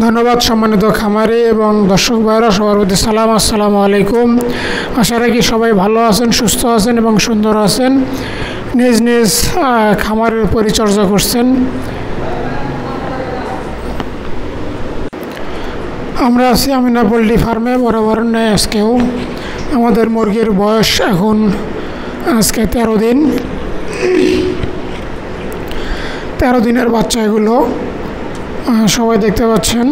ধন্যবাদ সম্মানিত খামারি এবং দর্শক ভাইরা, সবার প্রতি সালাম, আসসালামু আলাইকুম। আশা রাখি সবাই ভালো আছেন, সুস্থ আছেন এবং সুন্দর আছেন, নিজ নিজ খামারের পরিচর্যা করছেন। আমরা আছি আমিনা পোল্ট্রি ফার্মে, বরাবর নেয় আজকেও। আমাদের মুরগির বয়স এখন আজকে 13 দিন। 13 দিনের বাচ্চা এগুলো সবাই দেখতে পাচ্ছেন।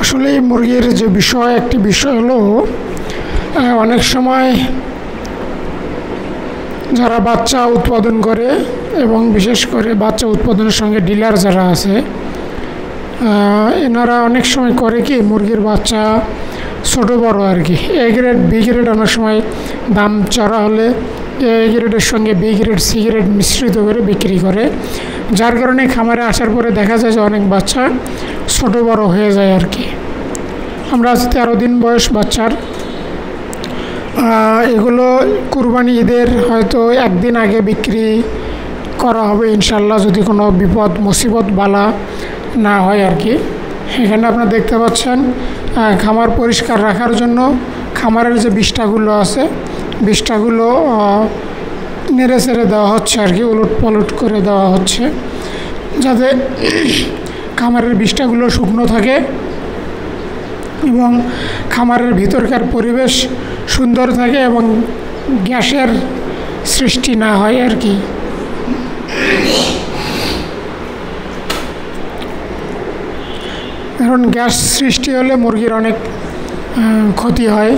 আসলে এই মুরগির যে একটি বিষয় হলো, অনেক সময় যারা বাচ্চা উৎপাদন করে এবং বিশেষ করে বাচ্চা উৎপাদনের সঙ্গে ডিলার যারা আছে, এনারা অনেক সময় করে কি মুরগির বাচ্চা ছোটো বড় আর কি এ গ্রেড বি গ্রেড অনেক সময় দাম চড়া হলে এ গ্রেডের সঙ্গে বি গ্রেড সি গ্রেড মিশ্রিত করে বিক্রি করে, যার কারণে খামারে আসার পরে দেখা যায় যে অনেক বাচ্চা ছোটো বড় হয়ে যায় আর কি। আমরা আজ 13 দিন বয়স বাচ্চার। এগুলো কুরবানি ঈদের হয়তো একদিন আগে বিক্রি করা হবে ইনশাল্লাহ, যদি কোনো বিপদ মুসিবত বালা না হয় আর কি। এখানে আপনারা দেখতে পাচ্ছেন খামার পরিষ্কার রাখার জন্য খামারের যে বিষ্ঠাগুলো আছে, বিষ্ঠাগুলো নেড়ে চেড়ে দেওয়া হচ্ছে আর কি, উলট পালট করে দেওয়া হচ্ছে যাতে খামারের বিষ্ঠাগুলো শুকনো থাকে এবং খামারের ভিতরকার পরিবেশ সুন্দর থাকে এবং গ্যাসের সৃষ্টি না হয় আর কি। কারণ গ্যাস সৃষ্টি হলে মুরগির অনেক ক্ষতি হয়,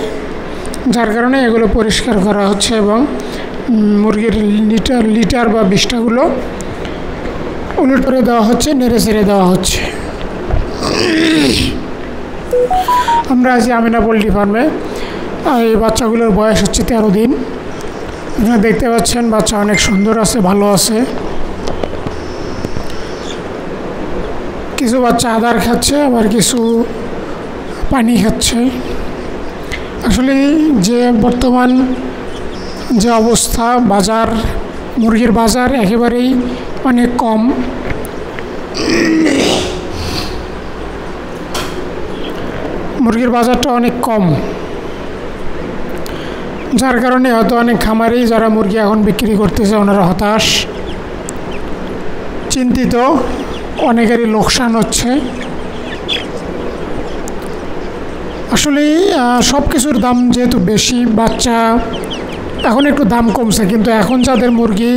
যার কারণে এগুলো পরিষ্কার করা হচ্ছে এবং মুরগির লিটার বা বিষ্ঠাগুলো উলট করে দেওয়া হচ্ছে, নেড়ে চেড়ে দেওয়া হচ্ছে। আমরা আছি আমিনা পোল্ট্রি ফার্মে। এই বাচ্চাগুলোর বয়স হচ্ছে 13 দিন। আপনারা দেখতে পাচ্ছেন বাচ্চা অনেক সুন্দর আছে, ভালো আছে। কিছু বাচ্চা আদার খাচ্ছে, আবার কিছু পানি খাচ্ছে। আসলে যে বর্তমান যে অবস্থা, বাজার মুরগির বাজার একেবারেই অনেক কম। মুরগির বাজারটা অনেক কম, যার কারণে হয়তো অনেক খামারি যারা মুরগি এখন বিক্রি করতেছে ওনারা হতাশ, চিন্তিত, অনেকেরই লোকসান হচ্ছে। আসলে সব কিছুর দাম যেহেতু বেশি, বাচ্চা এখন একটু দাম কমছে, কিন্তু এখন যাদের মুরগি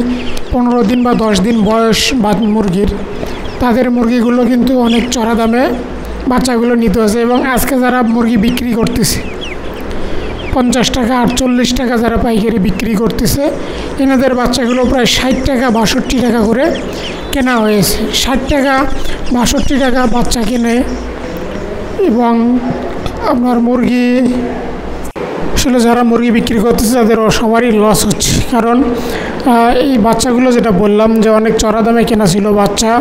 15 দিন বা 10 দিন বয়স বা মুরগির, তাদের মুরগিগুলো কিন্তু অনেক চড়া দামে বাচ্চাগুলো নিতে হচ্ছে। এবং আজকে যারা মুরগি বিক্রি করতেছে 50 টাকা 48 টাকা যারা পাইকারি বিক্রি করতেছে, এনাদের বাচ্চাগুলো প্রায় 60 টাকা 62 টাকা করে কেনা হয়েছে। 60 টাকা 62 টাকা বাচ্চা কিনে এবং আপনার মুরগি আসলে যারা মুরগি বিক্রি করতেছে তাদের সবারই লস হচ্ছে। কারণ এই বাচ্চাগুলো যেটা বললাম যে অনেক চড়া দামে কেনা ছিল বাচ্চা।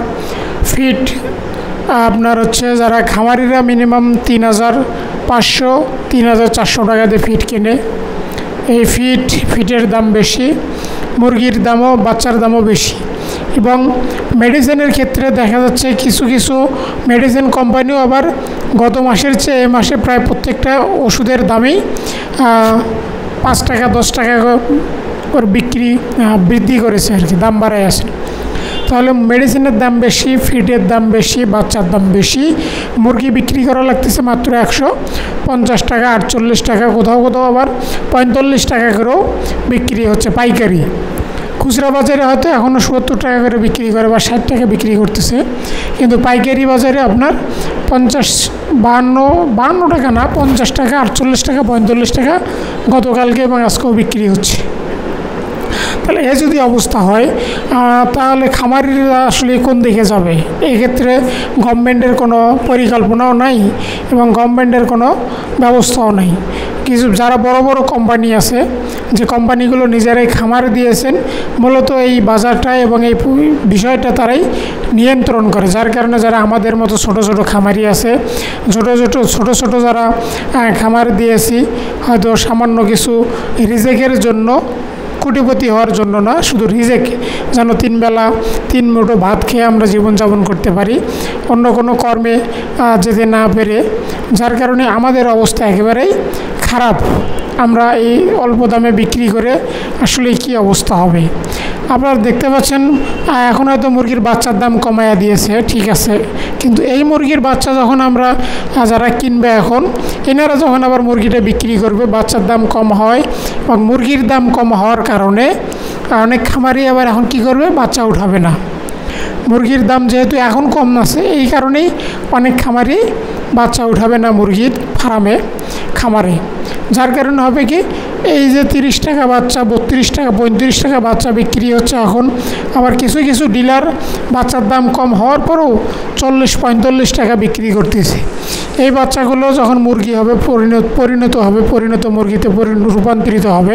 ফিট আপনার হচ্ছে যারা খামারিরা মিনিমাম 3500 3400 টাকা দিয়ে ফিট কেনে। এই ফিটের দাম বেশি, মুরগির দামও বাচ্চার দামও বেশি। এবং মেডিসিনের ক্ষেত্রে দেখা যাচ্ছে কিছু কিছু মেডিসিন কোম্পানিও আবার গত মাসের চেয়ে এ মাসে প্রায় প্রত্যেকটা ওষুধের দামেই 5 টাকা 10 টাকা করে বৃদ্ধি করেছে আর কি, দাম বাড়ায় আছে। তাহলে মেডিসিনের দাম বেশি, ফিডের দাম বেশি, বাচ্চার দাম বেশি। মুরগি বিক্রি করা লাগতেছে মাত্র 150 টাকা 48 টাকা, কোথাও কোথাও আবার 45 টাকা করেও বিক্রি হচ্ছে পাইকারি। খুচরা বাজারে হয়তো এখনও 70 টাকা করে বিক্রি করে বা 60 টাকা বিক্রি করতেছে, কিন্তু পাইকারি বাজারে আপনার 52 টাকা না, 50 টাকা 48 টাকা 45 টাকা গতকালকে এবং আজকেও বিক্রি হচ্ছে। তাহলে এ যদি অবস্থা হয় তাহলে খামারিরা আসলে কোন দিকে যাবে? এক্ষেত্রে গভর্নমেন্টের কোনো পরিকল্পনাও নাই এবং গভর্নমেন্টের কোনো ব্যবস্থাও নাই। কিছু যারা বড় বড় কোম্পানি আছে, যে কোম্পানিগুলো নিজেরাই খামার দিয়েছেন, মূলত এই বাজারটা এবং এই বিষয়টা তারাই নিয়ন্ত্রণ করে, যার কারণে যারা আমাদের মতো ছোট ছোট খামারি আছে, ছোট ছোট যারা খামার দিয়েছি, হয়তো সামান্য কিছু রিজেকের জন্য কোটিপতি হওয়ার জন্য না, শুধু রিজেক যেন 3 বেলা 3 মুঠো ভাত খেয়ে আমরা জীবনযাপন করতে পারি, অন্য কোনো কর্মে যেতে না পেরে, যার কারণে আমাদের অবস্থা একেবারেই খারাপ। আমরা এই অল্প দামে বিক্রি করে আসলে কী অবস্থা হবে। আপনারা দেখতে পাচ্ছেন এখন হয়তো মুরগির বাচ্চার দাম কমায়া দিয়েছে, ঠিক আছে, কিন্তু এই মুরগির বাচ্চা যখন আমরা যারা কিনবে এখন, এনারা যখন আবার মুরগিটা বিক্রি করবে, বাচ্চার দাম কম হয় এবং মুরগির দাম কম হওয়ার কারণে অনেক খামারি আবার এখন কি করবে, বাচ্চা উঠাবে না। মুরগির দাম যেহেতু এখন কম আছে, এই কারণেই অনেক খামারি বাচ্চা উঠাবে না মুরগির খামারে, যার কারণে হবে কি, এই যে 30 টাকা বাচ্চা, 32 টাকা 35 টাকা বাচ্চা বিক্রি হচ্ছে এখন, আবার কিছু কিছু ডিলার বাচ্চার দাম কম হওয়ার পরেও 40-45 টাকা বিক্রি করতেছে। এই বাচ্চাগুলো যখন মুরগি হবে, পরিণত মুরগিতে রূপান্তরিত হবে,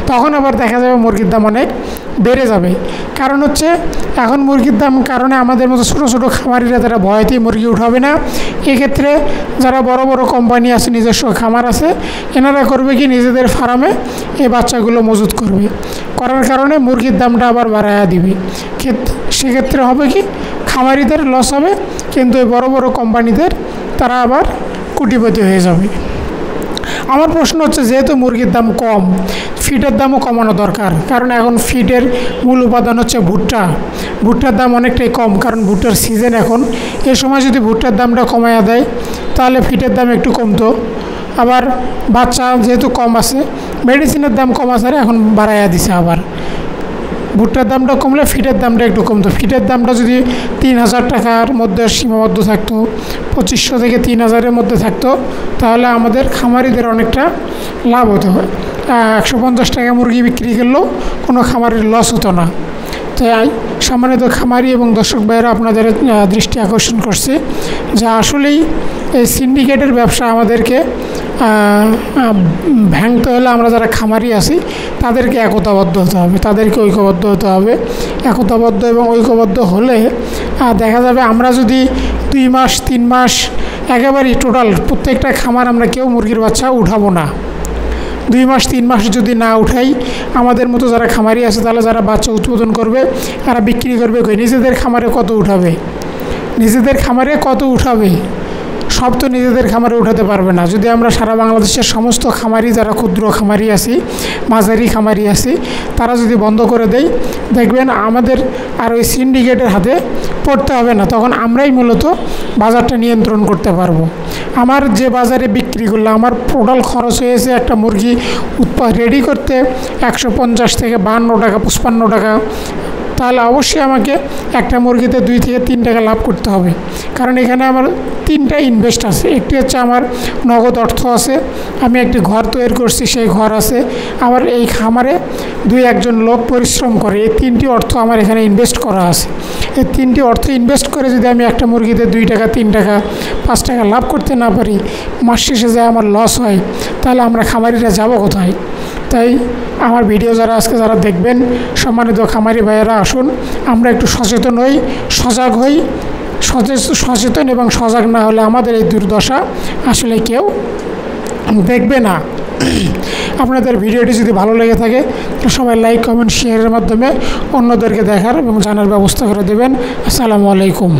তখন আবার দেখা যাবে মুরগির দাম অনেক বেড়ে যাবে। কারণ হচ্ছে এখন মুরগির দাম কারণে আমাদের মতো ছোটো ছোটো খামারিরা তারা ভয়তেই মুরগি উঠাবে না। এক্ষেত্রে যারা বড় বড় কোম্পানি আছে, নিজস্ব খামার আছে, এনারা করবে কি, নিজেদের ফার্মে এই বাচ্চাগুলো মজুত করবে, করার কারণে মুরগির দামটা আবার বাড়ায়া দিবে। সেক্ষেত্রে হবে কি, খামারিদের লস হবে, কিন্তু এই বড় বড় কোম্পানিদের তারা আবার কোটিপতি হয়ে যাবে। আমার প্রশ্ন হচ্ছে, যেহেতু মুরগির দাম কম, ফিডের দামও কমানো দরকার, কারণ এখন ফিডের মূল উপাদান হচ্ছে ভুট্টার দাম অনেকটাই কম, কারণ ভুট্টার সিজন এখন। এই সময় যদি ভুট্টার দামটা কমায়া দেয়, তাহলে ফিডের দাম একটু কমতো। আবার বাচ্চা যেহেতু কম আছে, মেডিসিনের দাম কম আছে, এখন বাড়াইয়া দিছে। আবার ভুট্টার দামটা কমলে ফিডের দামটা একটু কমতো। ফিডের দামটা যদি 3000 টাকার মধ্যে সীমাবদ্ধ থাকতো, 2500 থেকে 3000-এর মধ্যে থাকতো, তাহলে আমাদের খামারিদের অনেকটা লাভ হতো। 150 টাকা মুরগি বিক্রি করলেও কোনো খামারের লস হতো না। তাই সম্মানিত খামারি এবং দর্শক ভাইয়েরা, আপনাদের দৃষ্টি আকর্ষণ করছে যে আসলেই এই সিন্ডিকেটের ব্যবসা আমাদেরকে ভাঙতে হলে আমরা যারা খামারি আছি তাদেরকে একতাবদ্ধ হতে হবে, তাদেরকে ঐক্যবদ্ধ হতে হবে। একতাবদ্ধ এবং ঐক্যবদ্ধ হলে দেখা যাবে আমরা যদি 2 মাস 3 মাস একেবারেই টোটাল প্রত্যেকটা খামার আমরা কেউ মুরগির বাচ্চা উঠাবো না। 2 মাস 3 মাস যদি না উঠাই, আমাদের মতো যারা খামারি আছে, তাহলে যারা বাচ্চা উৎপাদন করবে তারা বিক্রি করবে কই? নিজেদের খামারে কত উঠাবে? সব তো নিজেদের খামারে উঠাতে পারবে না। যদি আমরা সারা বাংলাদেশের সমস্ত খামারি, যারা ক্ষুদ্র খামারি আছি, মাঝারি খামারি আছি, তারা যদি বন্ধ করে দেয়, দেখবেন আমাদের আর ওই সিন্ডিকেটের হাতে পড়তে হবে না। তখন আমরাই মূলত বাজারটা নিয়ন্ত্রণ করতে পারবো। আমার যে বাজারে বিক্রি করলে আমার টোটাল খরচ হয়েছে একটা মুরগি রেডি করতে 150 থেকে 52 টাকা 55 টাকা, তাহলে অবশ্যই আমাকে একটা মুরগিতে 2 থেকে 3 টাকা লাভ করতে হবে। কারণ এখানে আমার 3টা ইনভেস্ট আছে। একটি হচ্ছে আমার নগদ অর্থ আছে, আমি একটি ঘর তৈরি করছি, সেই ঘর আছে, আবার এই খামারে 2-1 লোক পরিশ্রম করে। এই 3টি অর্থ আমার এখানে ইনভেস্ট করা আছে। এই 3টি অর্থ ইনভেস্ট করে যদি আমি একটা মুরগিতে 2 টাকা 3 টাকা 5 টাকা লাভ করতে না পারি, মাস শেষে যায় আমার লস হয়, তাহলে আমরা খামারিরা যাব কোথায়? তাই আমার ভিডিও যারা দেখবেন, সম্মানিত খামারি ভাইয়েরা, আসুন আমরা একটু সচেতন হই, সজাগ হই। সচেতন এবং সজাগ না হলে আমাদের এই দুর্দশা আসলে কেউ দেখবে না। আপনাদের ভিডিওটি যদি ভালো লেগে থাকে, সবাই লাইক, কমেন্ট, শেয়ারের মাধ্যমে অন্যদেরকে দেখার এবং জানার ব্যবস্থা করে দেবেন। আসসালামু আলাইকুম।